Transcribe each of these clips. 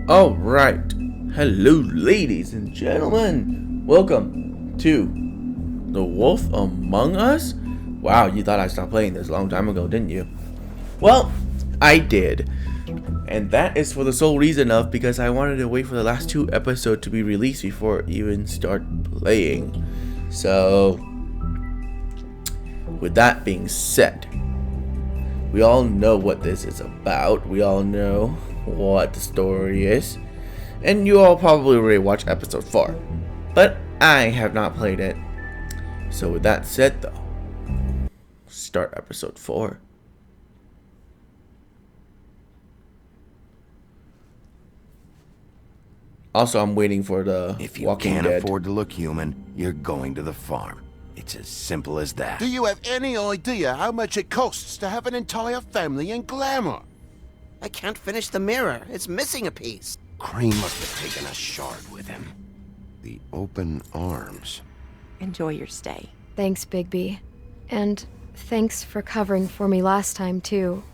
Alright, hello ladies and gentlemen, welcome to The Wolf Among Us? Wow, you thought I stopped playing this a long time ago, didn't you? Well, I did, and that is for the sole reason of because I wanted to wait for the last 2 episodes to be released before I even start playing. So, with that being said, we all know what this is about, we all know what the story is, and you all probably already watched episode 4, but I have not played it. So with that said though, start episode 4. Also, I'm waiting for the If you Walking can't Dead. afford to look human, you're going to the farm. It's as simple as that. Do you have any idea how much it costs to have an entire family in glamour? I can't finish the mirror. It's missing a piece. Crane must have taken a shard with him. The open arms. Enjoy your stay. Thanks, Bigby. And thanks for covering for me last time, too.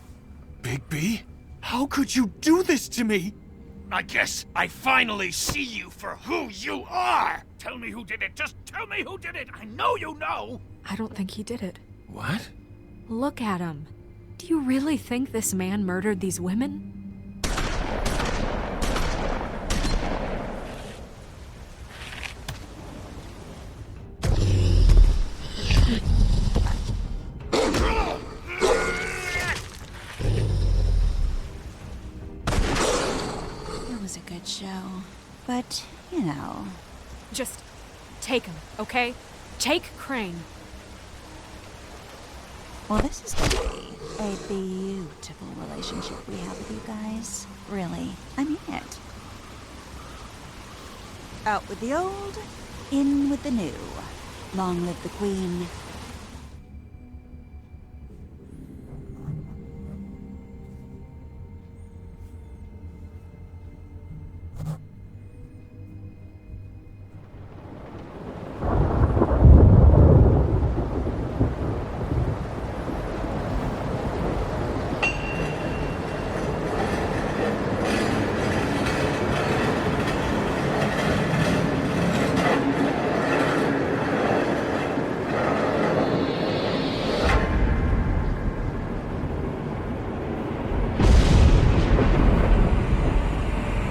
Bigby? How could you do this to me? I guess I finally see you for who you are! Tell me who did it! Just tell me who did it! I know you know! I don't think he did it. What? Look at him. Do you really think this man murdered these women? It was a good show, but, you know... Just take him, okay? Take Crane. Well, this is gonna be a beautiful relationship we have with you guys. Really, I mean it. Out with the old, in with the new. Long live the Queen.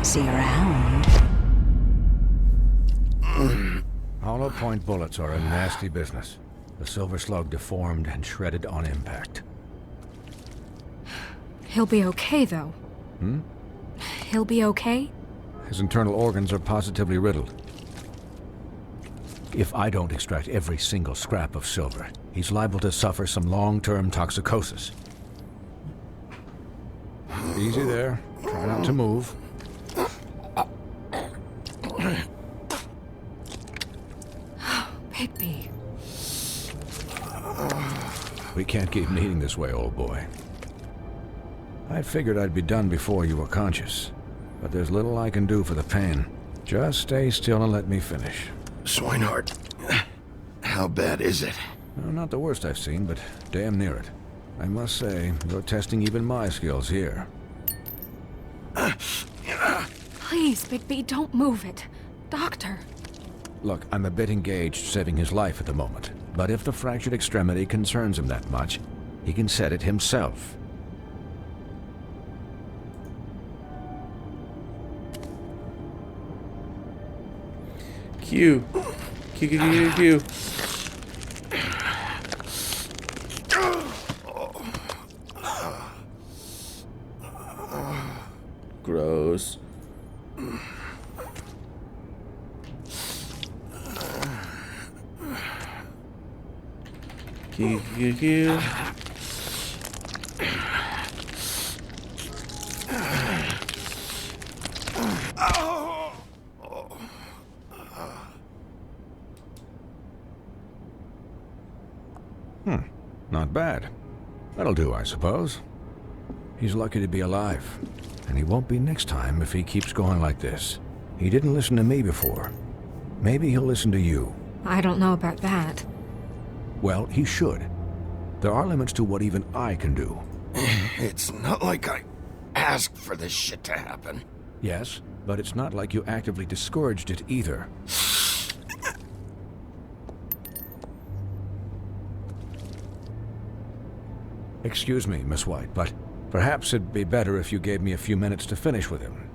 See you around. Hollow point bullets are a nasty business. The silver slug deformed and shredded on impact. He'll be okay, though. He'll be okay? His internal organs are positively riddled. If I don't extract every single scrap of silver, he's liable to suffer some long-term toxicosis. Easy there. Try not to move. Bigby. We can't keep meeting this way, old boy. I figured I'd be done before you were conscious, but there's little I can do for the pain. Just stay still and let me finish. Swinehart, how bad is it? Well, not the worst I've seen, but damn near it. I must say, you're testing even my skills here. Please, Bigby, don't move it. Doctor. Look, I'm a bit engaged saving his life at the moment, but if the fractured extremity concerns him that much, he can set it himself. Q. Q. Gross. Q. Not bad. That'll do, I suppose. He's lucky to be alive, and he won't be next time if he keeps going like this. He didn't listen to me before. Maybe he'll listen to you. I don't know about that. Well, he should. There are limits to what even I can do. It's not like I asked for this shit to happen. Yes, but it's not like you actively discouraged it either. Excuse me, Miss White, but perhaps it'd be better if you gave me a few minutes to finish with him.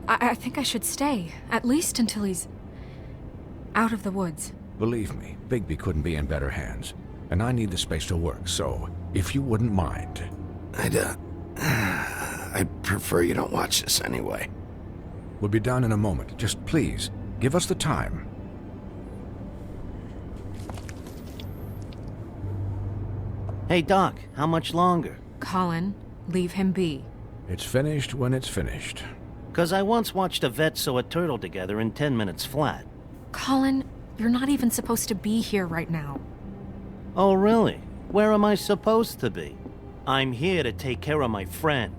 I think I should stay, at least until he's out of the woods. Believe me, Bigby couldn't be in better hands, and I need the space to work, so if you wouldn't mind. I'd prefer you don't watch this anyway. We'll be done in a moment. Just please, give us the time. Hey, Doc, how much longer? Colin, leave him be. It's finished when it's finished. 'Cause I once watched a vet sew a turtle together in 10 minutes flat. Colin, you're not even supposed to be here right now. Oh, really? Where am I supposed to be? I'm here to take care of my friend.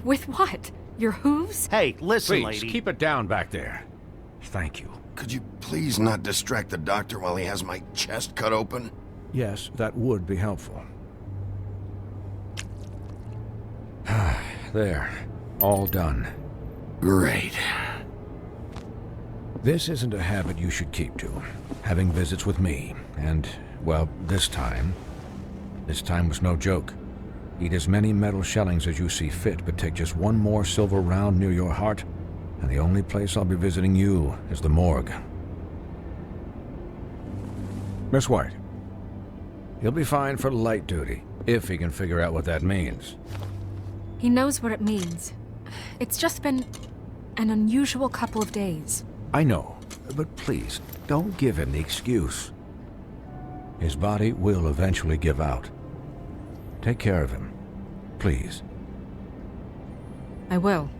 With what? Your hooves? Hey, listen, Please, lady. keep it down back there. Thank you. Could you please not distract the doctor while he has my chest cut open? Yes, that would be helpful. There. All done. Great. This isn't a habit you should keep to. Having visits with me. And, well, this time was no joke. Eat as many metal shellings as you see fit, but take just one more silver round near your heart, and the only place I'll be visiting you is the morgue. Miss White, he'll be fine for light duty, if he can figure out what that means. He knows what it means. It's just been an unusual couple of days. I know, but please, don't give him the excuse. His body will eventually give out. Take care of him, please. I will.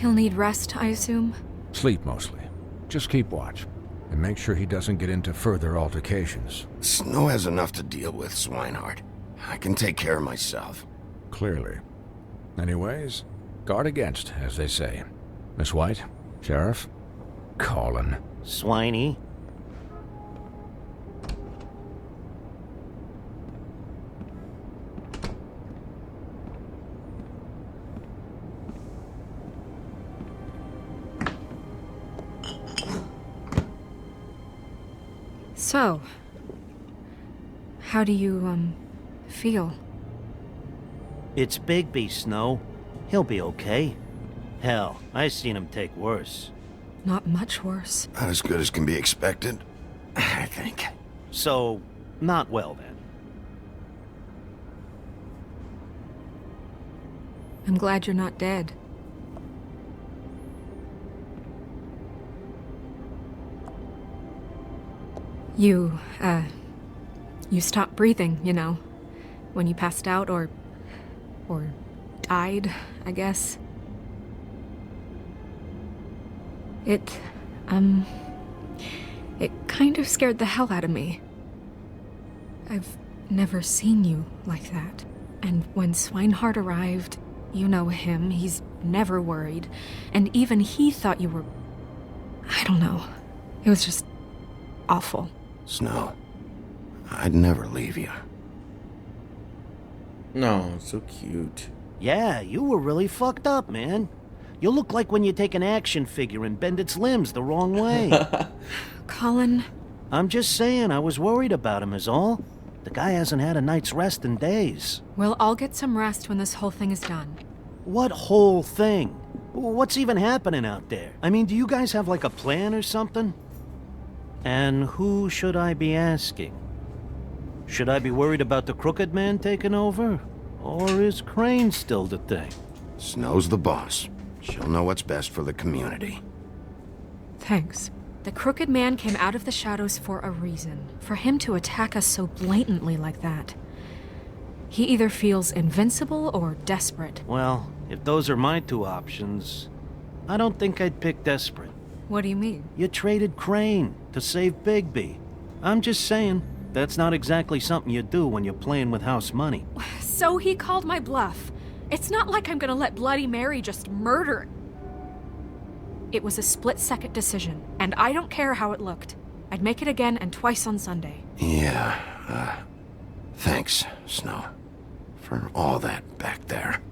He'll need rest, I assume? Sleep mostly. Just keep watch, and make sure he doesn't get into further altercations. Snow has enough to deal with, Swinehart. I can take care of myself. Clearly. Anyways, guard against, as they say. Miss White, Sheriff, Colin. Swiney. So, how do you, feel? It's Bigby, Snow. He'll be okay. Hell, I've seen him take worse. Not much worse. Not as good as can be expected, I think. So, not well then. I'm glad you're not dead. You stopped breathing, you know, when you passed out or died, I guess. It kind of scared the hell out of me. I've never seen you like that. And when Swinehart arrived, you know him, he's never worried. And even he thought you were... I don't know. It was just awful. Snow, I'd never leave you. No, so cute. Yeah, you were really fucked up, man. You look like when you take an action figure and bend its limbs the wrong way. Colin... I'm just saying, I was worried about him is all. The guy hasn't had a night's rest in days. Well, I'll get some rest when this whole thing is done. What whole thing? What's even happening out there? I mean, do you guys have like a plan or something? And who should I be asking? Should I be worried about the Crooked Man taking over? Or is Crane still the thing? Snow's the boss. She'll know what's best for the community. Thanks. The Crooked Man came out of the shadows for a reason. For him to attack us so blatantly like that. He either feels invincible or desperate. Well, if those are my two options, I don't think I'd pick desperate. What do you mean? You traded Crane to save Bigby. I'm just saying, that's not exactly something you do when you're playing with house money. So he called my bluff. It's not like I'm gonna let Bloody Mary just murder. It was a split-second decision, and I don't care how it looked. I'd make it again and twice on Sunday. Yeah, thanks, Snow, for all that back there.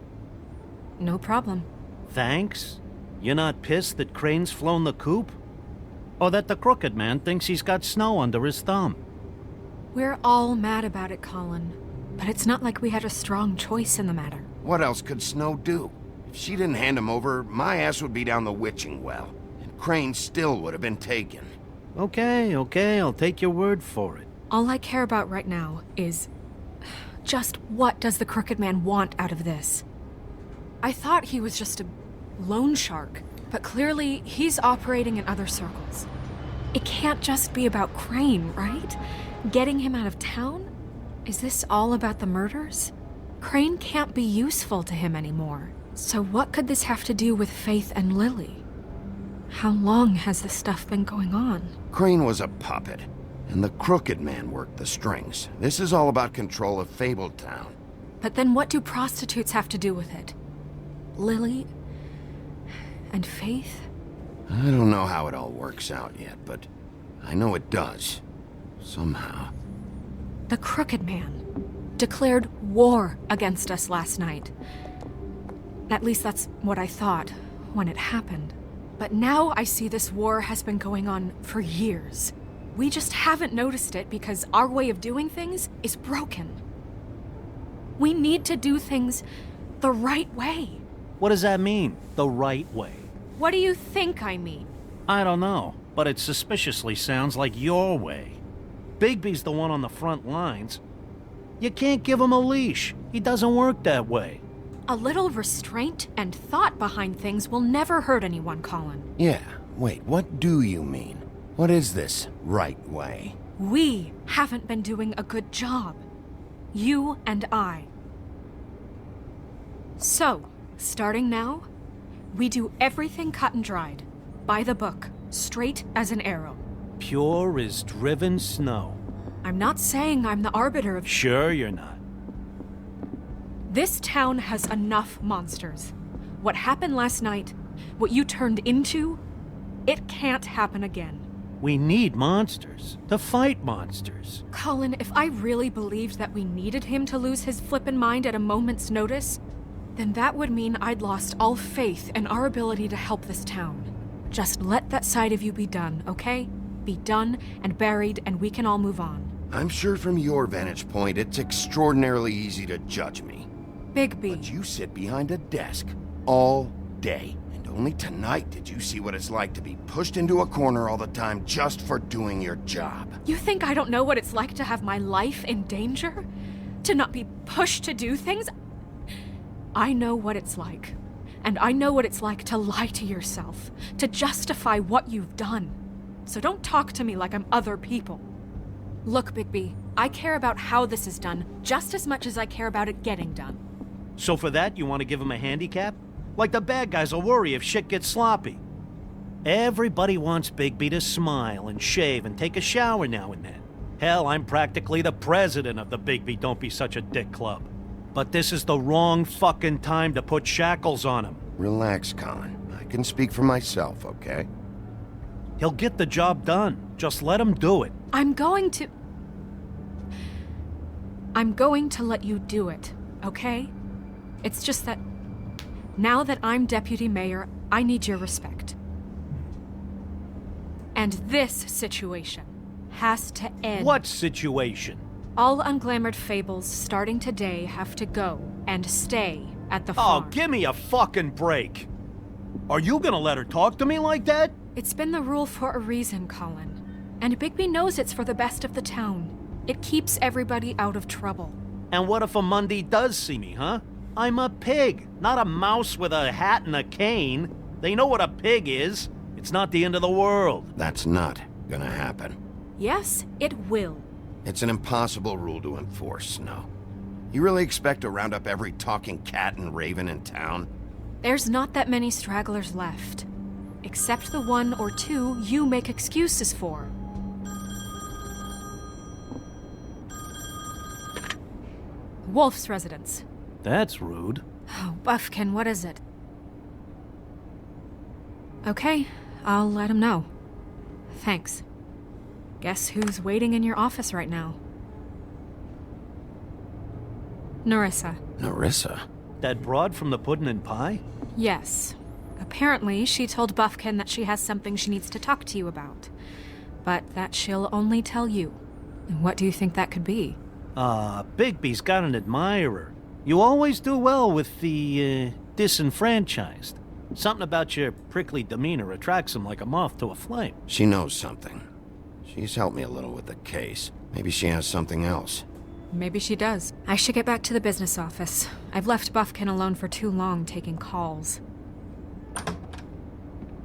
No problem. Thanks? You're not pissed that Crane's flown the coop? Or that the crooked man thinks he's got snow under his thumb? We're all mad about it, Colin. But it's not like we had a strong choice in the matter. What else could Snow do? If she didn't hand him over, my ass would be down the witching well. And Crane still would have been taken. Okay, I'll take your word for it. All I care about right now is... just what does the crooked man want out of this? I thought he was just a loan shark, but clearly he's operating in other circles. It can't just be about Crane, right? Getting him out of town? Is this all about the murders? Crane can't be useful to him anymore. So what could this have to do with Faith and Lily? How long has this stuff been going on? Crane was a puppet, and the crooked man worked the strings. This is all about control of Fabletown. But then what do prostitutes have to do with it? Lily? And Faith? I don't know how it all works out yet, but I know it does. Somehow. The crooked man declared war against us last night. At least that's what I thought when it happened. But now I see this war has been going on for years. We just haven't noticed it because our way of doing things is broken. We need to do things the right way. What does that mean, the right way? What do you think I mean? I don't know, but it suspiciously sounds like your way. Bigby's the one on the front lines. You can't give him a leash. He doesn't work that way. A little restraint and thought behind things will never hurt anyone, Colin. Yeah, wait, what do you mean? What is this right way? We haven't been doing a good job. You and I. So, starting now, we do everything cut and dried. By the book, straight as an arrow. Pure as driven snow. I'm not saying I'm the arbiter of... Sure you're not. This town has enough monsters. What happened last night, what you turned into, it can't happen again. We need monsters to fight monsters. Colin, if I really believed that we needed him to lose his flippin' mind at a moment's notice, then that would mean I'd lost all faith in our ability to help this town. Just let that side of you be done, okay? Be done and buried, and we can all move on. I'm sure from your vantage point, it's extraordinarily easy to judge me. Bigby. But you sit behind a desk all day. And only tonight did you see what it's like to be pushed into a corner all the time just for doing your job. You think I don't know what it's like to have my life in danger? To not be pushed to do things? I know what it's like. And I know what it's like to lie to yourself, to justify what you've done. So don't talk to me like I'm other people. Look, Bigby, I care about how this is done just as much as I care about it getting done. So for that, you want to give him a handicap? Like the bad guys will worry if shit gets sloppy. Everybody wants Bigby to smile and shave and take a shower now and then. Hell, I'm practically the president of the Bigby Don't Be Such a Dick Club. But this is the wrong fucking time to put shackles on him. Relax, Colin. I can speak for myself, okay? He'll get the job done. Just let him do it. I'm going to let you do it, okay? It's just that now that I'm deputy mayor, I need your respect. And this situation has to end. What situation? All unglamored fables starting today have to go and stay at the farm. Oh, give me a fucking break. Are you gonna let her talk to me like that? It's been the rule for a reason, Colin. And Bigby knows it's for the best of the town. It keeps everybody out of trouble. And what if a Monday does see me, huh? I'm a pig, not a mouse with a hat and a cane. They know what a pig is. It's not the end of the world. That's not gonna happen. Yes, it will. It's an impossible rule to enforce, Snow. You really expect to round up every talking cat and raven in town? There's not that many stragglers left. Except the one or two you make excuses for. Wolf's residence. That's rude. Oh, Buffkin, what is it? Okay, I'll let him know. Thanks. Guess who's waiting in your office right now? Narissa. Narissa? That broad from the puddin' and pie? Yes. Apparently, she told Buffkin that she has something she needs to talk to you about. But that she'll only tell you. And what do you think that could be? Bigby's got an admirer. You always do well with the, disenfranchised. Something about your prickly demeanor attracts him like a moth to a flame. She knows something. She's helped me a little with the case. Maybe she has something else. Maybe she does. I should get back to the business office. I've left Buffkin alone for too long taking calls.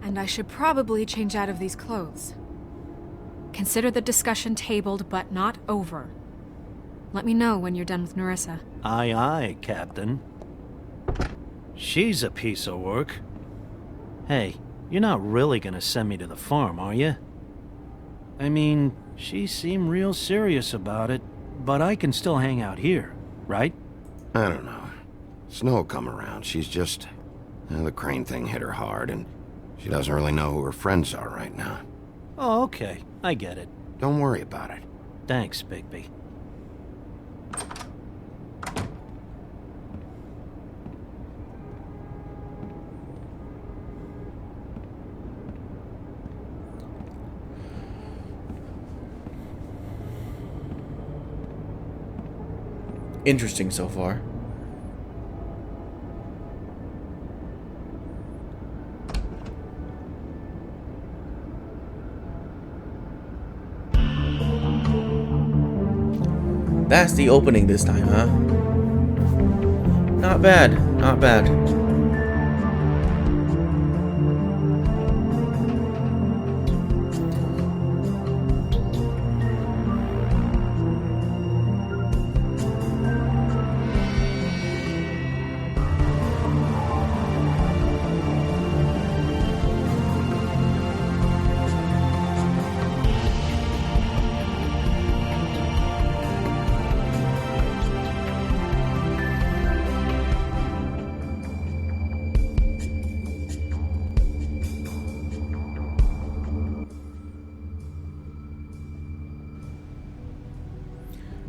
And I should probably change out of these clothes. Consider the discussion tabled, but not over. Let me know when you're done with Nerissa. Aye, aye, Captain. She's a piece of work. Hey, you're not really gonna send me to the farm, are you? I mean, she seemed real serious about it, but I can still hang out here, right? I don't know. Snow come around. She's just... the Crane thing hit her hard, and she doesn't really know who her friends are right now. Oh, okay. I get it. Don't worry about it. Thanks, Bigby. Interesting so far. That's the opening this time, huh? Not bad, not bad.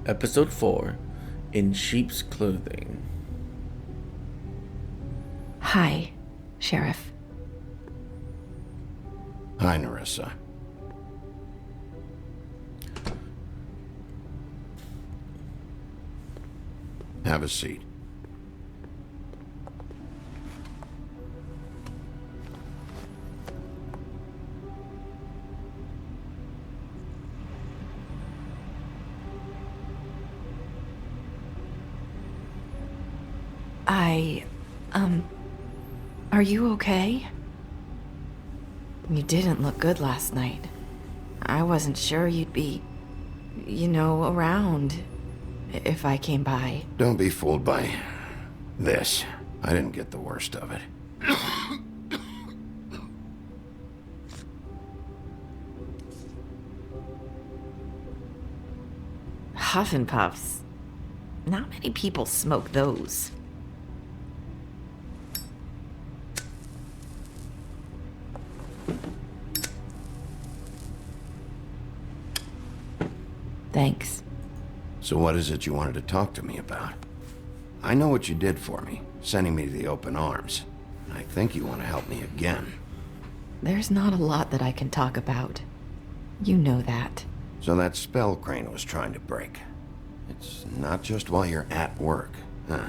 Episode 4, In Sheep's Clothing. Hi, Sheriff. Hi, Nerissa. Have a seat. Are you okay? You didn't look good last night. I wasn't sure you'd be, around if I came by. Don't be fooled by this. I didn't get the worst of it. Huff and Puffs. Not many people smoke those. Thanks. So what is it you wanted to talk to me about? I know what you did for me, sending me to the open arms. I think you want to help me again. There's not a lot that I can talk about. You know that. So that spell Crane was trying to break. It's not just while you're at work, huh?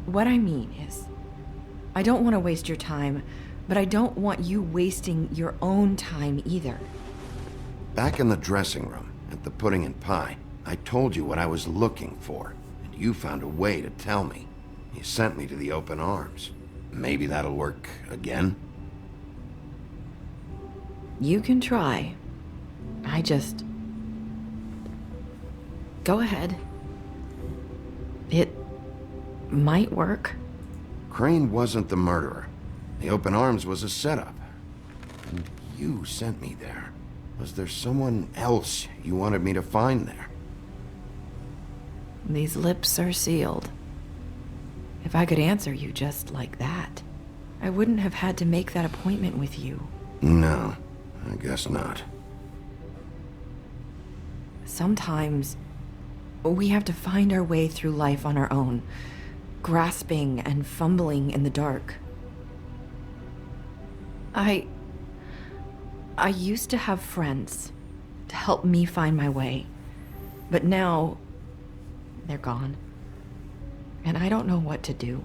What I mean is, I don't want to waste your time, but I don't want you wasting your own time either. Back in the dressing room, at the pudding and pie, I told you what I was looking for, and you found a way to tell me. You sent me to the open arms. Maybe that'll work again? You can try. Go ahead. It might work. Crane wasn't the murderer. The open arms was a setup. And you sent me there. Was there someone else you wanted me to find there? These lips are sealed. If I could answer you just like that, I wouldn't have had to make that appointment with you. No, I guess not. Sometimes we have to find our way through life on our own. grasping and fumbling in the dark. I used to have friends to help me find my way, but now they're gone, and I don't know what to do.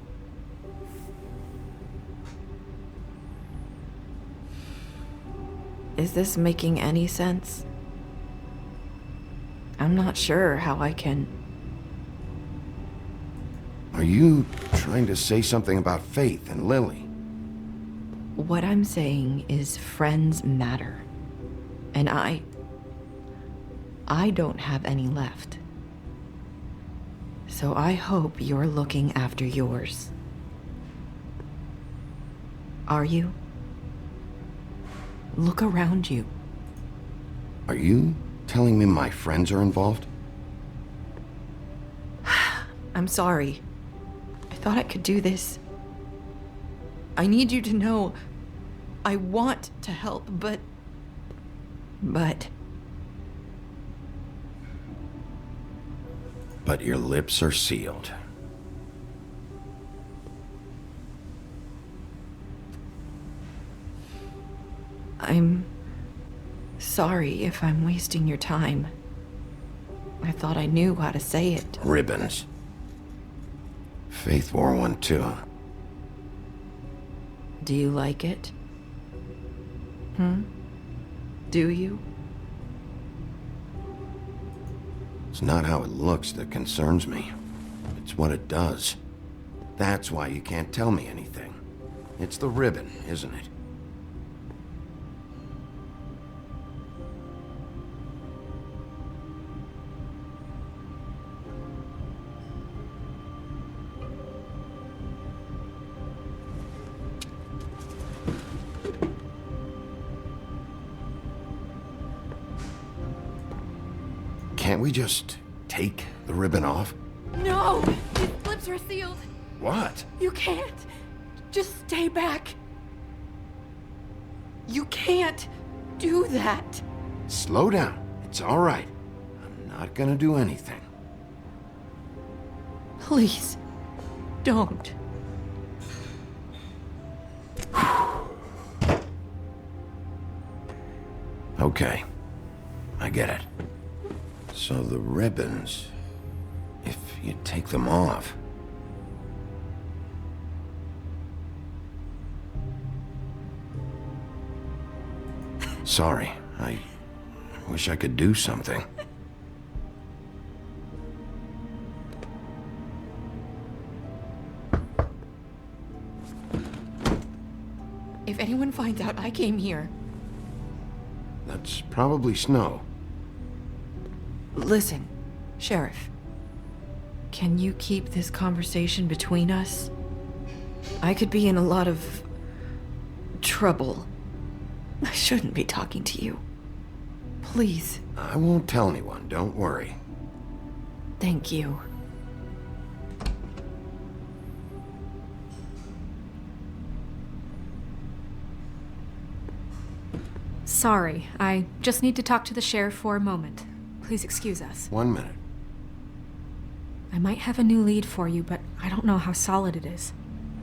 Is this making any sense? I'm not sure how I can... Are you trying to say something about Faith and Lily? What I'm saying is friends matter. And I don't have any left. So I hope you're looking after yours. Are you? Look around you. Are you telling me my friends are involved? I'm sorry. I thought I could do this. I need you to know I want to help, but... But your lips are sealed. I'm sorry if I'm wasting your time. I thought I knew how to say it. Ribbons. Faith wore one too. Do you like it? Do you? It's not how it looks that concerns me. It's what it does. That's why you can't tell me anything. It's the ribbon, isn't it? Can't we just take the ribbon off? No! His lips are sealed! What? You can't! Just stay back! You can't do that! Slow down. It's all right. I'm not gonna do anything. Please, don't. Okay. I get it. So the ribbons, if you take them off... Sorry, I wish I could do something. If anyone finds out I came here... That's probably Snow. Listen, Sheriff. Can you keep this conversation between us? I could be in a lot of... trouble. I shouldn't be talking to you. Please. I won't tell anyone, don't worry. Thank you. Sorry, I just need to talk to the sheriff for a moment. Please excuse us. 1 minute. I might have a new lead for you, but I don't know how solid it is.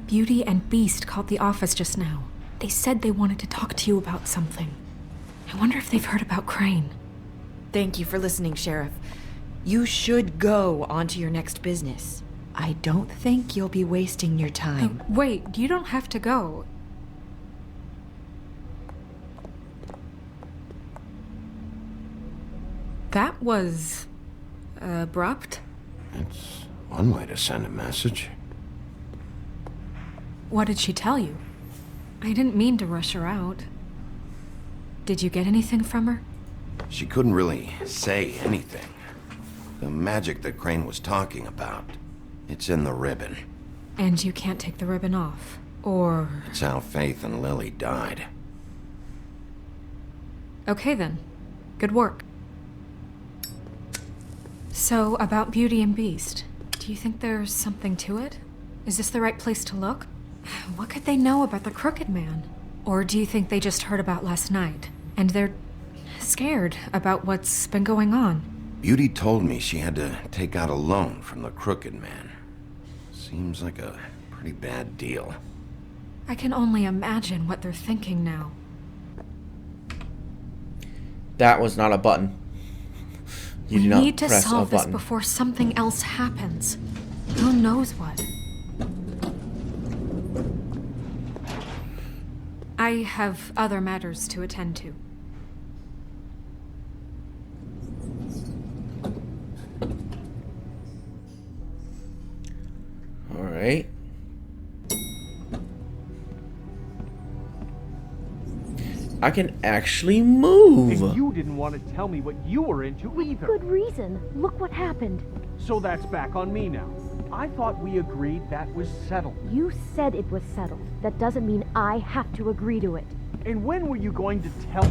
Beauty and Beast called the office just now. They said they wanted to talk to you about something. I wonder if they've heard about Crane. Thank you for listening, Sheriff. You should go on to your next business. I don't think you'll be wasting your time. Wait, you don't have to go. That was... abrupt. It's one way to send a message. What did she tell you? I didn't mean to rush her out. Did you get anything from her? She couldn't really say anything. The magic that Crane was talking about, it's in the ribbon. And you can't take the ribbon off, or... It's how Faith and Lily died. Okay then. Good work. So, about Beauty and Beast, do you think there's something to it? Is this the right place to look? What could they know about the Crooked Man? Or do you think they just heard about last night, and they're scared about what's been going on? Beauty told me she had to take out a loan from the Crooked Man. Seems like a pretty bad deal. I can only imagine what they're thinking now. That was not a button. You We do not need to press a solve this button. before something else happens. Who knows what? I have other matters to attend to. All right. I can actually move. And you didn't want to tell me what you were into either. Good reason. Look what happened. So that's back on me now. I thought we agreed that was settled. You said it was settled. That doesn't mean I have to agree to it. And when were you going to tell...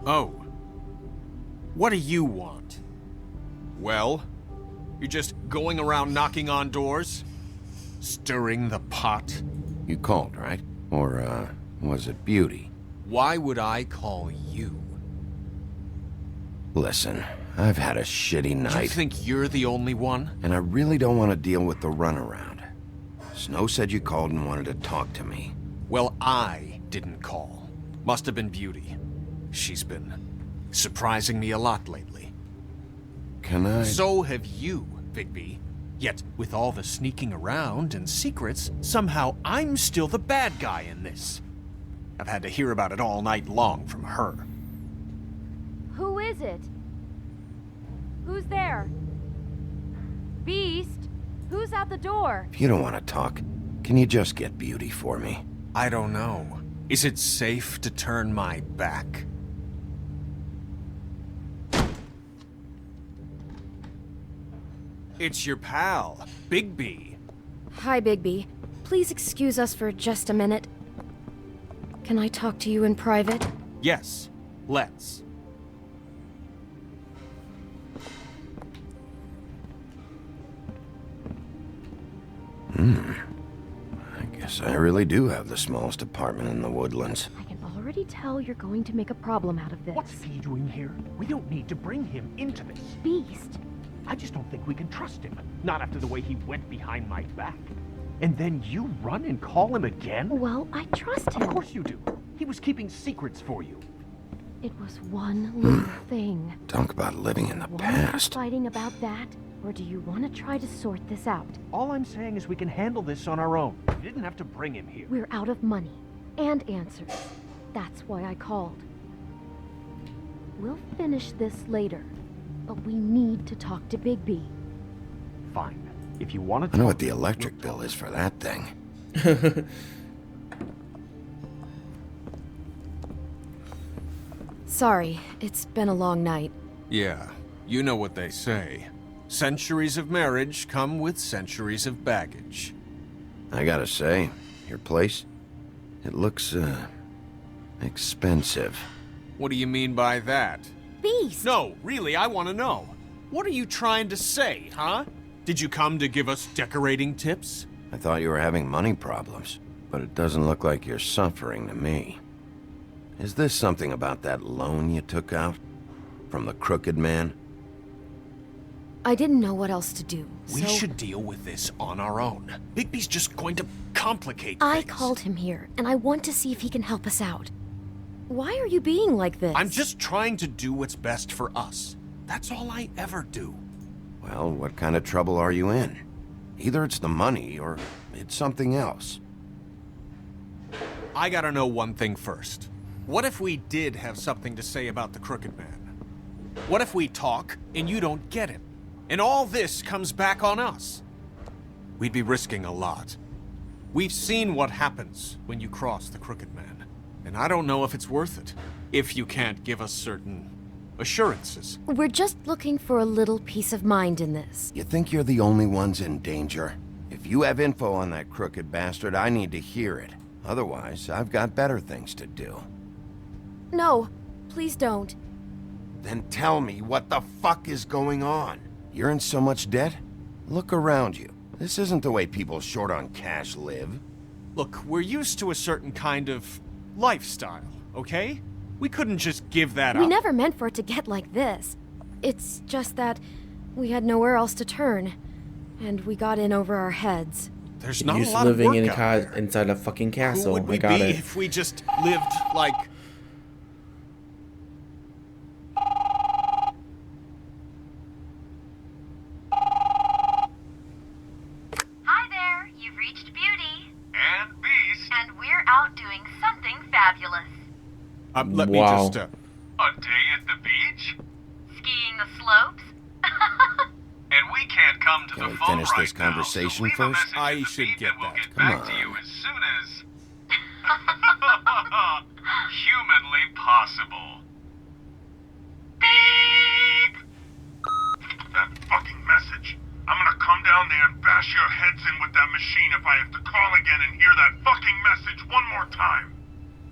Oh. What do you want? Well? You're just going around knocking on doors? Stirring the pot? You called, right? Or, was it Beauty? Why would I call you? Listen, I've had a shitty night. You think you're the only one? And I really don't want to deal with the runaround. Snow said you called and wanted to talk to me. Well, I didn't call. Must have been Beauty. She's been surprising me a lot lately. Can I... So have you, Bigby. Yet, with all the sneaking around and secrets, somehow I'm still the bad guy in this. I've had to hear about it all night long from her. Who is it? Who's there? Beast? Who's at the door? If you don't want to talk, can you just get Beauty for me? I don't know. Is it safe to turn my back? It's your pal, Bigby. Hi, Bigby. Please excuse us for just a minute. Can I talk to you in private? Yes, let's. I guess I really do have the smallest apartment in the Woodlands. I can already tell you're going to make a problem out of this. What's he doing here? We don't need to bring him into this. Beast? I just don't think we can trust him. Not after the way he went behind my back. And then you run and call him again? Well, I trust him. Of course you do. He was keeping secrets for you. It was one little thing. Talk about living in the Want past. fighting about that? Or do you want to try to sort this out? All I'm saying is we can handle this on our own. You didn't have to bring him here. We're out of money. And answers. That's why I called. We'll finish this later. But we need to talk to Bigby. Fine. If you want to I know what the electric bill is for that thing. Sorry, it's been a long night. Yeah, you know what they say. Centuries of marriage come with centuries of baggage. I gotta say, your place, it looks, expensive. What do you mean by that? Beast! No, really, I want to know. What are you trying to say, huh? Did you come to give us decorating tips? I thought you were having money problems, but it doesn't look like you're suffering to me. Is this something about that loan you took out? From the crooked man? I didn't know what else to do, We so should deal with this on our own. Bigby's just going to complicate I things. called him here, and I want to see if he can help us out. Why are you being like this? I'm just trying to do what's best for us. That's all I ever do. Well, what kind of trouble are you in? Either it's the money, or it's something else. I gotta know one thing first. What if we did have something to say about the Crooked Man? What if we talk, and you don't get him? And all this comes back on us? We'd be risking a lot. We've seen what happens when you cross the Crooked Man. And I don't know if it's worth it, if you can't give us certain assurances. We're just looking for a little peace of mind in this. You think you're the only ones in danger? If you have info on that crooked bastard, I need to hear it. Otherwise, I've got better things to do. No, please don't. Then tell me what the fuck is going on? You're in so much debt? Look around you. This isn't the way people short on cash live. Look, we're used to a certain kind of lifestyle, okay? We couldn't just give that We up. never meant for it to get like this. It's just that we had nowhere else to turn, and we got in over our heads. There's You're not a used to lot of living work in out there. inside a fucking Who castle. would we I got be it. if we just lived like... Hi there, you've reached Beauty. And Beast. And we're out doing something fabulous. Let me Wow. just... A day at the beach? Skiing the slopes? And we can't come to Can the we phone finish right this conversation now, so leave a first? message I at the should beep get and we'll that. get Come back to on. you as soon as... humanly possible. Beep! That fucking message. I'm gonna come down there and bash your heads in with that machine if I have to call again and hear that fucking message one more time.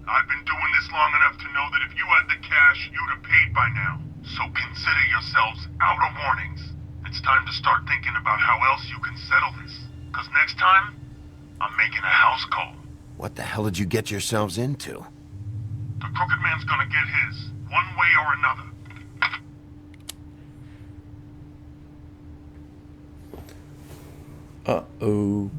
I've been doing this long enough to know that if you had the cash, you'd have paid by now. So consider yourselves out of warnings. It's time to start thinking about how else you can settle this. Because next time, I'm making a house call. What the hell did you get yourselves into? The Crooked Man's gonna get his, one way or another. Uh-oh.